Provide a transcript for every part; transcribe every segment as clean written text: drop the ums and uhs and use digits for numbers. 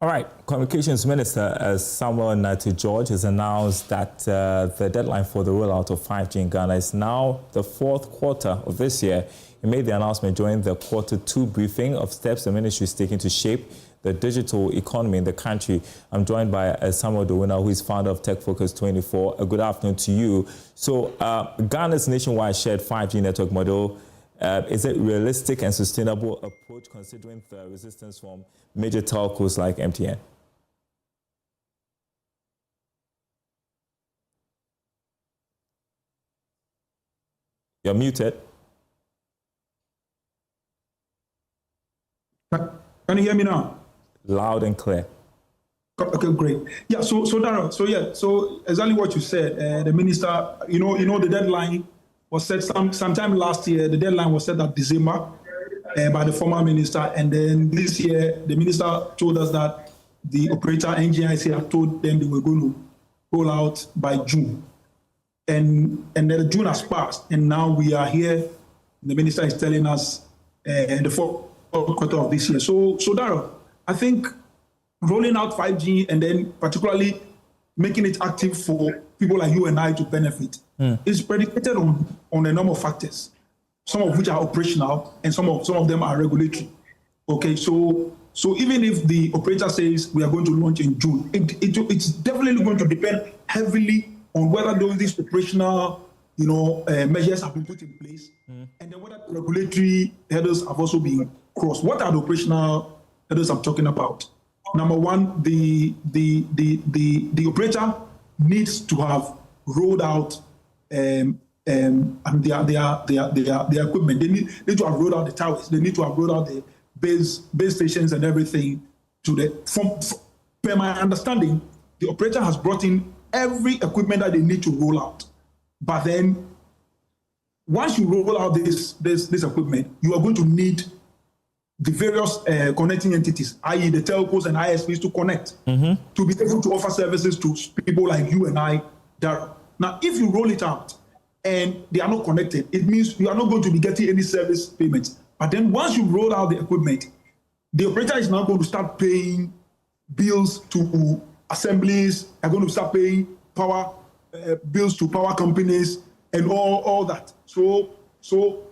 All right, Communications Minister Samuel Nati George has announced that the deadline for the rollout of 5G in Ghana is now the fourth quarter of this year. He made the announcement during the Q2 briefing of steps the ministry is taking to shape the digital economy in the country. I'm joined by Samuel Dowina, who is founder of Tech Focus 24. Good afternoon to you. So Ghana's nationwide shared 5G network model, is it realistic and sustainable approach considering the resistance from major telcos like MTN? You're muted. Can you hear me now? Loud and clear. Okay, great. Yeah, so Darrell, so exactly what you said. The minister, you know, the deadline was set sometime last year. The deadline was set at December by the former minister, and then this year the minister told us that the operator NGIC had told them they were going to roll out by June, and then June has passed, and now we are here. The minister is telling us the fourth quarter of this year. So Darrell, I think rolling out 5G and then particularly making it active for people like you and I to benefit is predicated on a number of factors, some of which are operational and some of them are regulatory. Okay, so even if the operator says we are going to launch in June, it's definitely going to depend heavily on whether these operational measures have been put in place, and then whether regulatory hurdles have also been crossed. What are the operational hurdles I'm talking about? Number one, the operator needs to have rolled out and their equipment. They need to have rolled out the towers. They need to have rolled out the base stations and everything. Per my understanding, the operator has brought in every equipment that they need to roll out. But then, once you roll out this equipment, you are going to need the various connecting entities, i.e. the telcos and ISPs, to connect, to be able to offer services to people like you and I. Now, if you roll it out and they are not connected, it means you are not going to be getting any service payments. But then once you roll out the equipment, the operator is now going to start paying bills to assemblies, are going to start paying power bills to power companies and all that. So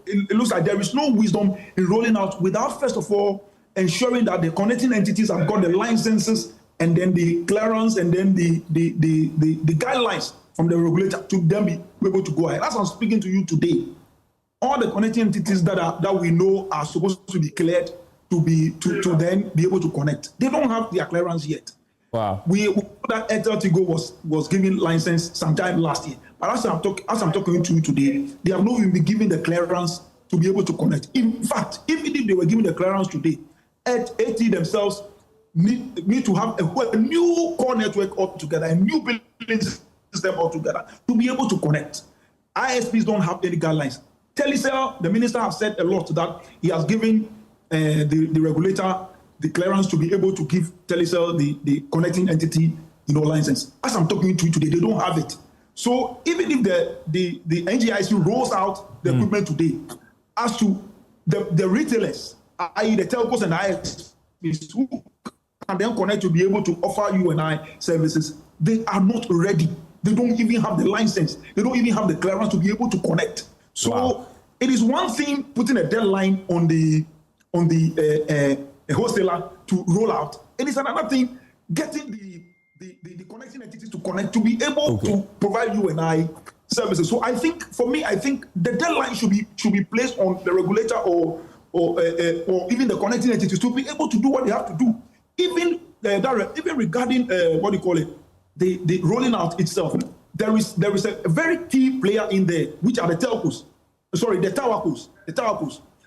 it looks like there is no wisdom in rolling out without, first of all, ensuring that the connecting entities have got the licenses and then the clearance and then the guidelines from the regulator to then be able to go ahead. As I'm speaking to you today, all the connecting entities that we know are supposed to be cleared to then be able to connect, they don't have their clearance yet. Wow. We that Airtel Tigo was given license sometime last year, but as I'm talking to you today, they have not even been given the clearance to be able to connect. In fact, even if they were given the clearance today, AT themselves need to have a new core network altogether, a new billing system altogether to be able to connect. ISPs don't have any guidelines. Telecel, the minister has said a lot that he has given the regulator the clearance to be able to give Telecel the connecting entity, license. As I'm talking to you today, they don't have it. So even if the NGIC rolls out the equipment today, as to the retailers, i.e. the telcos and ISPs who can then connect to be able to offer you and I services, they are not ready. They don't even have the license. They don't even have the clearance to be able to connect. So It is one thing putting a deadline on the a wholesaler to roll out. It is another thing getting the connecting entities to connect to be able to provide you and I services. So I think, for me, the deadline should be placed on the regulator or even the connecting entities to be able to do what they have to do. Even regarding the rolling out itself, there is a very key player in there, which are the telcos. Sorry, the towercos.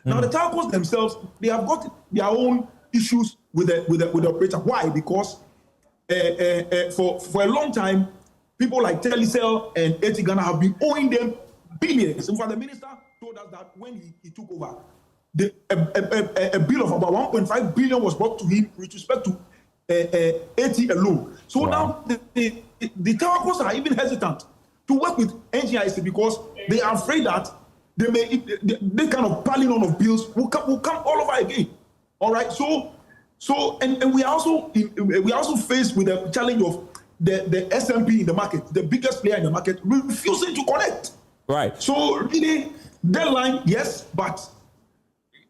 Now, the telcos themselves, they have got their own issues with the operator. Why? Because for a long time, people like Telecel and AT Ghana have been owing them billions. In fact, the minister told us that when he took over, a bill of about 1.5 billion was brought to him with respect to AT alone. So now the telcos are even hesitant to work with NGIC because they are afraid that they kind of piling on of bills will come all over again. All right. So So, and we are also faced with the challenge of the SMP in the market, the biggest player in the market, refusing to connect. Right. So really, deadline, yes, but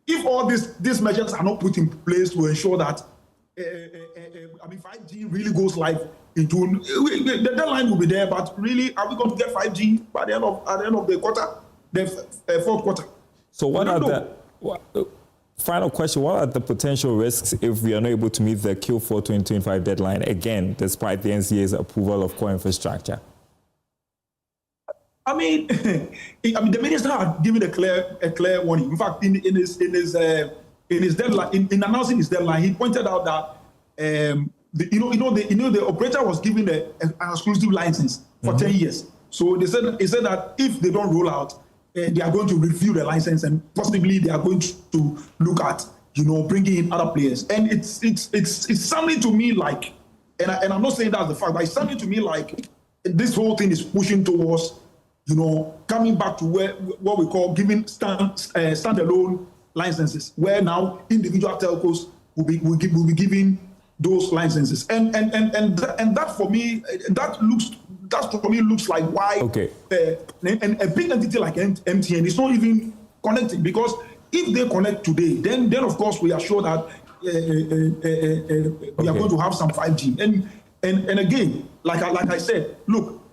if all these measures are not put in place to ensure that 5G really goes live in June, the deadline will be there. But really, are we going to get 5G by the end of the quarter, the fourth quarter? So what are the final question? What are the potential risks if we are not able to meet the Q4 2025 deadline again, despite the NCA's approval of core infrastructure? I mean, the minister had given a clear warning. In fact, in his deadline, in announcing his deadline, he pointed out that the operator was given an exclusive license for 10 years. So he said that if they don't roll out, they are going to review the license and possibly they are going to look at bringing in other players. And it's sounding to me like, and I'm not saying that's the fact, but it's sounding to me like this whole thing is pushing towards coming back to what we call giving standalone licenses, where now individual telcos will be giving those licenses, and that for me looks like why and a big entity like MTN is not even connecting, because if they connect today, then of course we are sure that we are going to have some 5G, and again, like I said, look,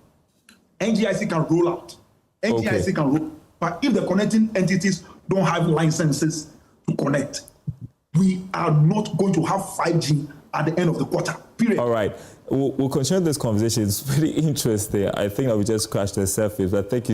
NGIC can roll out, can roll, but if the connecting entities don't have licenses to connect, we are not going to have 5G at the end of the quarter, period. All right. We'll continue this conversation. It's really interesting. I think that we just scratched the surface, but thank you.